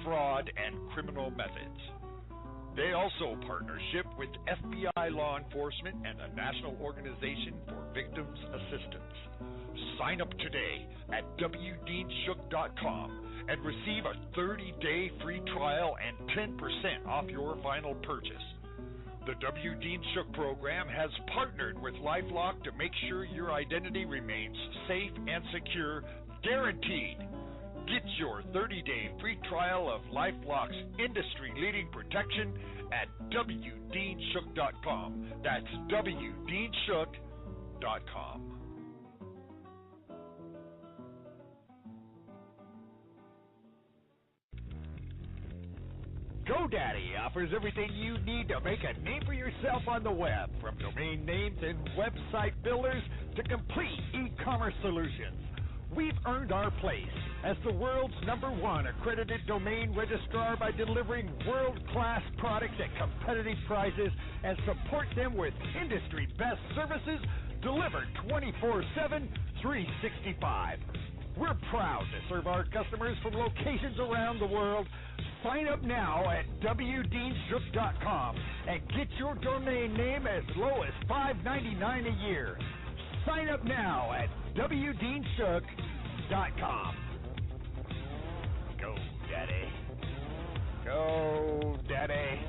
fraud, and criminal methods. They also partnership with FBI law enforcement and the National Organization for Victims Assistance. Sign up today at wdeanshook.com and receive a 30-day free trial and 10% off your final purchase. The W. Dean Shook program has partnered with LifeLock to make sure your identity remains safe and secure, guaranteed. Get your 30-day free trial of LifeLock's industry-leading protection at wdeanshook.com. That's wdeanshook.com. GoDaddy offers everything you need to make a name for yourself on the web, from domain names and website builders to complete e-commerce solutions. We've earned our place as the world's #1 accredited domain registrar by delivering world-class products at competitive prices and support them with industry-best services delivered 24/7, 365. We're proud to serve our customers from locations around the world. Sign up now at wdeanshook.com and get your domain name as low as $5.99 a year. Sign up now at wdeanshook.com. Go, Daddy. Go, Daddy.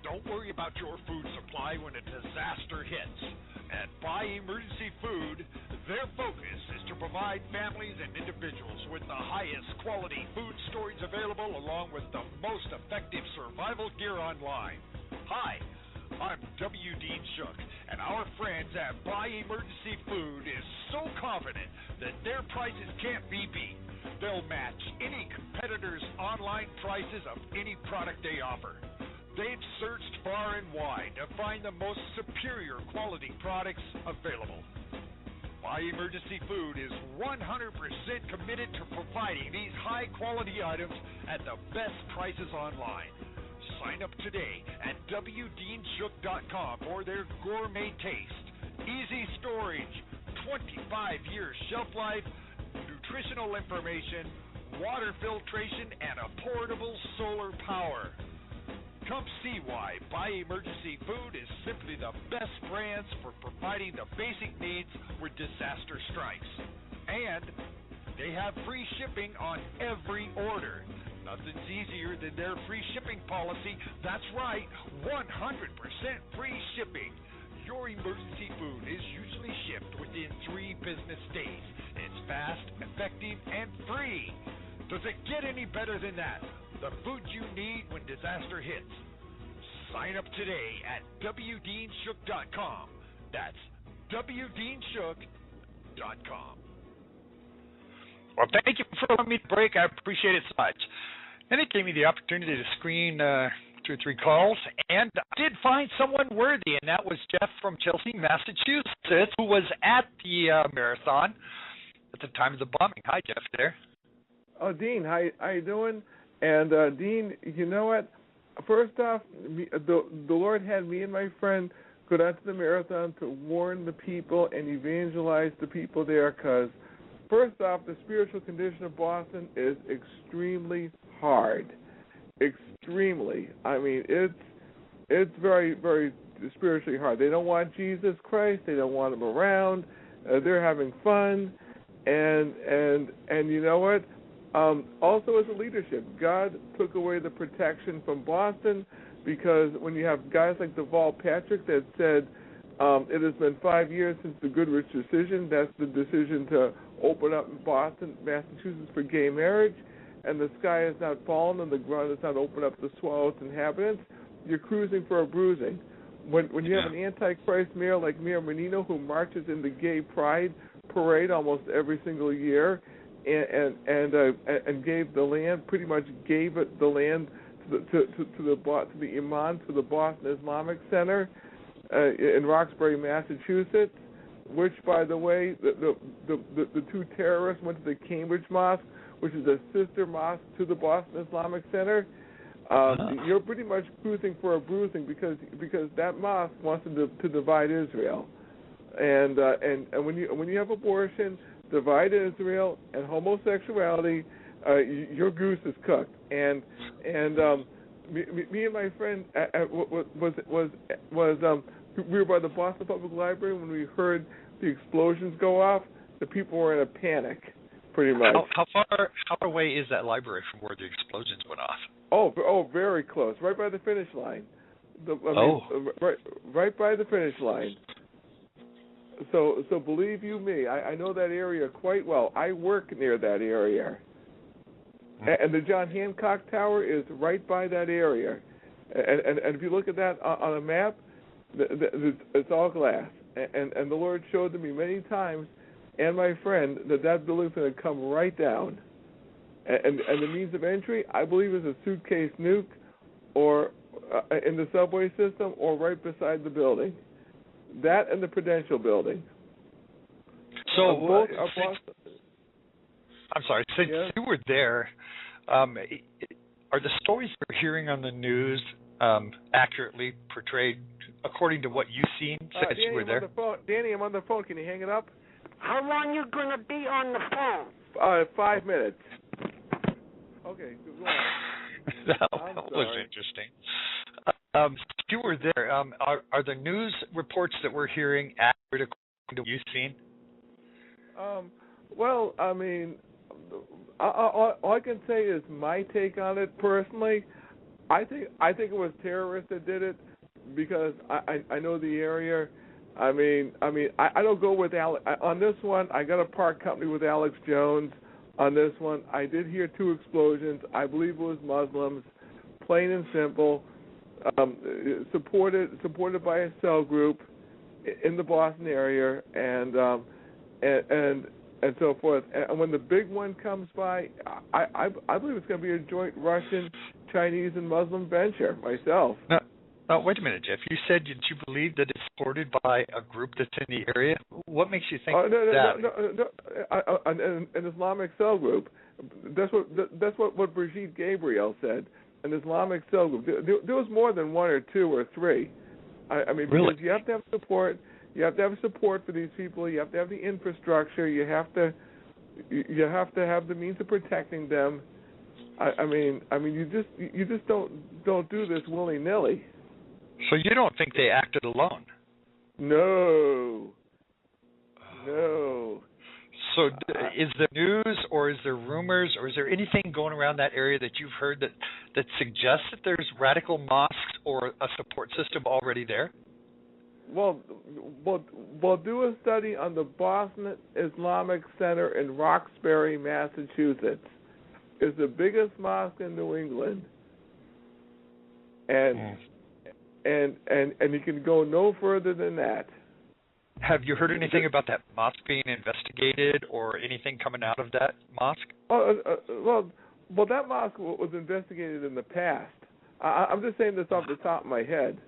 Don't worry about your food supply when a disaster hits. At Buy Emergency Food, their focus is to provide families and individuals with the highest quality food storage available, along with the most effective survival gear online. Hi, I'm W. Dean Shook, and our friends at Buy Emergency Food is so confident that their prices can't be beat. They'll match any competitor's online prices of any product they offer. They've searched far and wide to find the most superior quality products available. Buy Emergency Food is 100% committed to providing these high-quality items at the best prices online. Sign up today at wdeanshook.com for their gourmet taste, easy storage, 25-year shelf life, nutritional information, water filtration, and a portable solar power. Come see why Buy Emergency Food is simply the best brands for providing the basic needs when disaster strikes. And they have free shipping on every order. Nothing's easier than their free shipping policy. That's right, 100% free shipping. Your emergency food is usually shipped within 3 business days. It's fast, effective, and free. Does it get any better than that? The food you need when disaster hits. Sign up today at wdeanshook.com. That's wdeanshook.com. Well, thank you for letting me break. I appreciate it so much. And it gave me the opportunity to screen 2 or 3 calls, and I did find someone worthy, and that was Jeff from Chelsea, Massachusetts, who was at the marathon at the time of the bombing. Hi, Jeff, there. Oh, Dean, how you doing? And, Dean, you know what? First off, the Lord had me and my friend go down to the marathon to warn the people and evangelize the people there, because, first off, the spiritual condition of Boston is extremely hard. Extremely. I mean, it's very, very spiritually hard. They don't want Jesus Christ. They don't want him around. They're having fun. And you know what? Also, as a leadership, God took away the protection from Boston, because when you have guys like Deval Patrick that said it has been 5 years since the Goodrich decision, that's the decision to open up Boston, Massachusetts for gay marriage, and the sky has not fallen and the ground has not opened up to swallow its inhabitants, you're cruising for a bruising. When you have an anti-Christ mayor like Mayor Menino, who marches in the gay pride parade almost every single year, and gave the land, pretty much gave it the land to the imam, to the Boston Islamic Center in Roxbury, Massachusetts, which, by the way, the 2 terrorists went to the Cambridge Mosque, which is a sister mosque to the Boston Islamic Center. You're pretty much cruising for a bruising because that mosque wants to divide Israel, and when you have abortion, divide Israel, and homosexuality, your goose is cooked. And me and my friend we were by the Boston Public Library when we heard the explosions go off. The people were in a panic, pretty much. How far away is that library from where the explosions went off? Oh, very close, right by the finish line. Right by the finish line. So believe you me, I know that area quite well. I work near that area, and the John Hancock Tower is right by that area. And if you look at that on a map, it's all glass. And the Lord showed to me many times, and my friend, that building's going to come right down. And the means of entry, I believe, is a suitcase nuke, or in the subway system, or right beside the building. That and the Prudential building. So, both I'm sorry, since you were there, are the stories you're hearing on the news accurately portrayed according to what you've seen since you were there? Danny, I'm on the phone. Can you hang it up? How long you going to be on the phone? 5 minutes. Okay, go on. that was interesting. You were there. Are the news reports that we're hearing accurate according to what you've seen? Well, I mean, all I can say is my take on it personally. I think it was terrorists that did it because I know the area. I mean, I don't go with Alex on this one. I got a park company with Alex Jones. On this one, I did hear 2 explosions. I believe it was Muslims, plain and simple, supported by a cell group in the Boston area, and so forth. And when the big one comes by, I believe it's going to be a joint Russian, Chinese, and Muslim venture. Myself. Now, wait a minute, Jeff. You said that you believe that it's supported by a group that's in the area. What makes you think that? An Islamic cell group. That's what Brigitte Gabriel said. An Islamic cell group. There was more than 1 or 2 or 3. I mean, really? Because you have to have support. You have to have support for these people. You have to have the infrastructure. You have to have the means of protecting them. I mean, you just don't do this willy-nilly. So you don't think they acted alone? No. So is there news, or is there rumors, or is there anything going around that area that you've heard that suggests that there's radical mosques or a support system already there? Well, do a study on the Boston Islamic Center in Roxbury, Massachusetts. It's the biggest mosque in New England, and you can go no further than that. Have you heard anything about that mosque being investigated or anything coming out of that mosque? Well, that mosque was investigated in the past. I'm just saying this off the top of my head.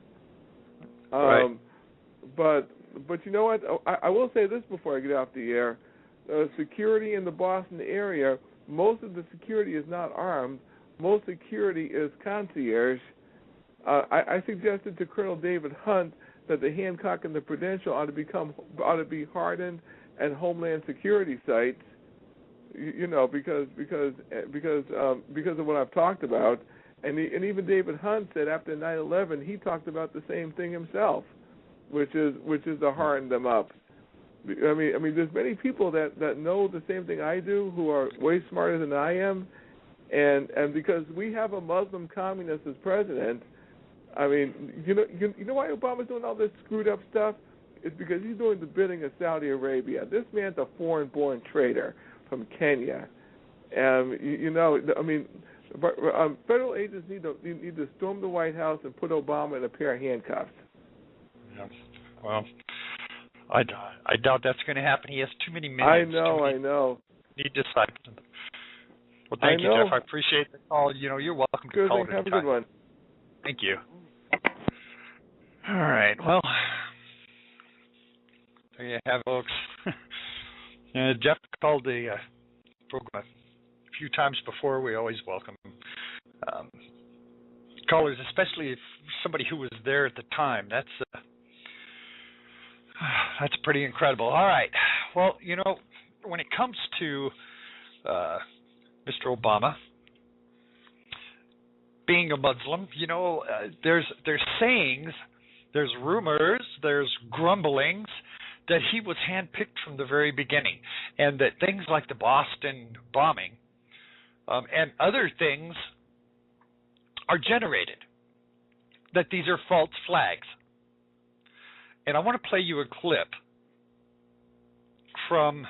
Right. But you know what? I will say this before I get off the air. Security in the Boston area, most of the security is not armed. Most security is concierge. I suggested to Colonel David Hunt that the Hancock and the Prudential ought to be hardened and Homeland Security sites. You know, because of what I've talked about, and even David Hunt said after 9/11 he talked about the same thing himself, which is to harden them up. I mean, there's many people that know the same thing I do who are way smarter than I am, and because we have a Muslim communist as president. I mean, you know why Obama's doing all this screwed up stuff? It's because he's doing the bidding of Saudi Arabia. This man's a foreign-born traitor from Kenya, and federal agents need to storm the White House and put Obama in a pair of handcuffs. Yeah. Well, I doubt that's going to happen. He has too many minions. I know. Need disciples. Well, thank you, Jeff. I appreciate the call. You're welcome to call. Have a good one. Thank you. All right. Well, there you have it, folks. Jeff called the program a few times before. We always welcome him. callers, especially if somebody who was there at the time. That's pretty incredible. All right. Well, when it comes to Mr. Obama being a Muslim, there's sayings, there's rumors, there's grumblings that he was handpicked from the very beginning, and that things like the Boston bombing and other things are generated, that these are false flags. And I want to play you a clip from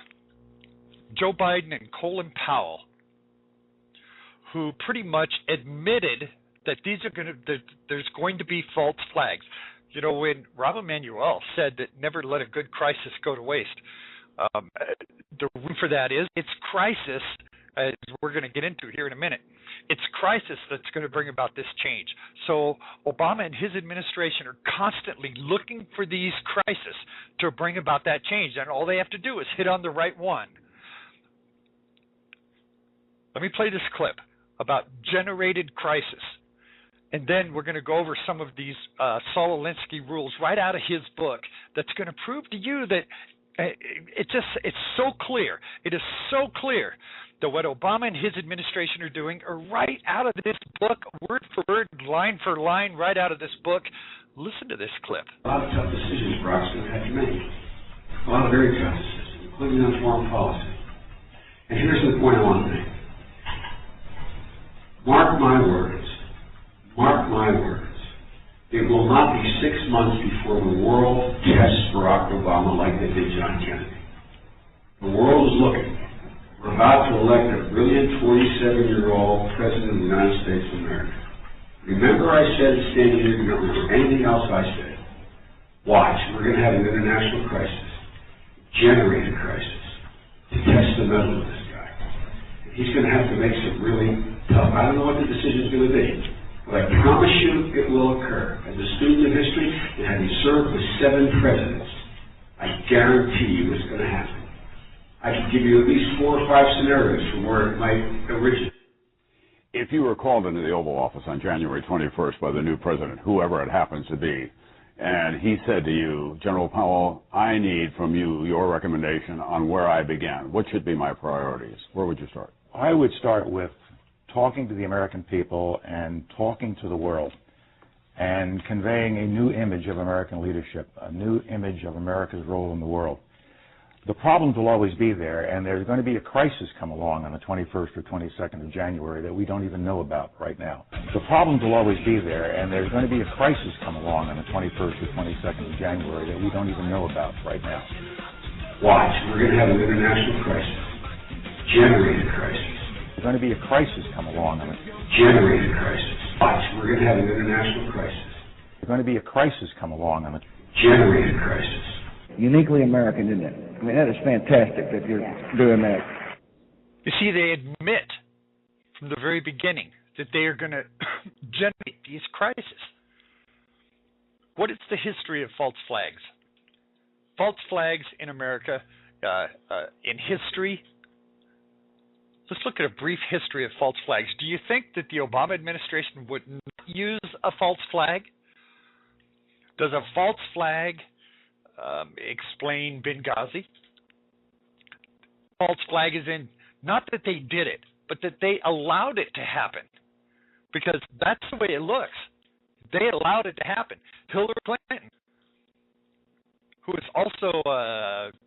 Joe Biden and Colin Powell, who pretty much admitted that there's going to be false flags. When Rahm Emanuel said that never let a good crisis go to waste, the reason for that is it's crisis, as we're going to get into here in a minute. It's crisis that's going to bring about this change. So Obama and his administration are constantly looking for these crises to bring about that change, and all they have to do is hit on the right one. Let me play this clip about generated crisis, and then we're going to go over some of these Saul Alinsky rules right out of his book that's going to prove to you that it's so clear. It is so clear that what Obama and his administration are doing are right out of this book, word for word, line for line, right out of this book. Listen to this clip. A lot of tough decisions Barack's going to have to make. A lot of very tough decisions, including on foreign policy. And here's the point I want to make. Mark my words. Mark my words. It will not be 6 months before the world tests Barack Obama like they did John Kennedy. The world is looking. We're about to elect a brilliant 47-year-old president of the United States of America. Remember I said, standing here, you don't remember anything else I said. Watch, we're going to have an international crisis, generated crisis, to test the mettle of this guy. He's going to have to make some really tough, I don't know what the decision's going to be, but I promise you it will occur. As a student of history, and having served with 7 presidents, I guarantee you it's going to happen. I can give you at least 4 or 5 scenarios from where it might originate. If you were called into the Oval Office on January 21st by the new president, whoever it happens to be, and he said to you, General Powell, I need from you your recommendation on where I begin. What should be my priorities? Where would you start? I would start with talking to the American people and talking to the world and conveying a new image of American leadership, a new image of America's role in the world. The problems will always be there, and there's going to be a crisis come along on the 21st or 22nd of January that we don't even know about right now. The problems will always be there, and there's going to be a crisis come along on the 21st or 22nd of January that we don't even know about right now. Watch, we're going to have an international crisis, generated crisis. There's going to be a crisis come along on the generated crisis. Watch, we're going to have an international crisis. There's going to be a crisis come along on the generated crisis. Uniquely American, isn't it? I mean, that is fantastic that you're doing that. You see, they admit from the very beginning that they are going to generate these crises. What is the history of false flags? False flags in America, in history. Let's look at a brief history of false flags. Do you think that the Obama administration would not use a false flag? Does a false flag explain Benghazi? False flag is in, not that they did it, but that they allowed it to happen, because that's the way it looks. They allowed it to happen. Hillary Clinton, who is also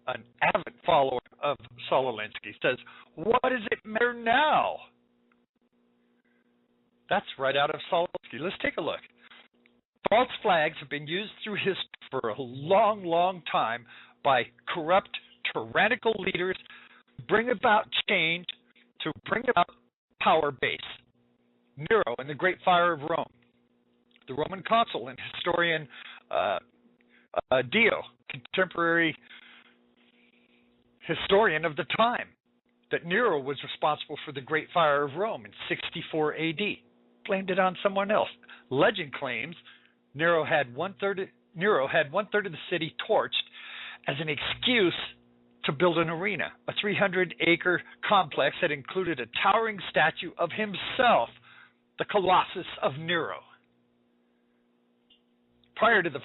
an avid follower of Saul Alinsky, says, what does it matter now? That's right out of Saul Alinsky. Let's take a look. False flags have been used through history for a long, long time by corrupt, tyrannical leaders to bring about change, to bring about power base. Nero in the Great Fire of Rome, the Roman consul and historian Dio, contemporary historian of the time, that Nero was responsible for the Great Fire of Rome in 64 AD. Blamed it on someone else. Legend claims Nero had one-third of the city torched as an excuse to build an arena, a 300-acre complex that included a towering statue of himself, the Colossus of Nero. prior to the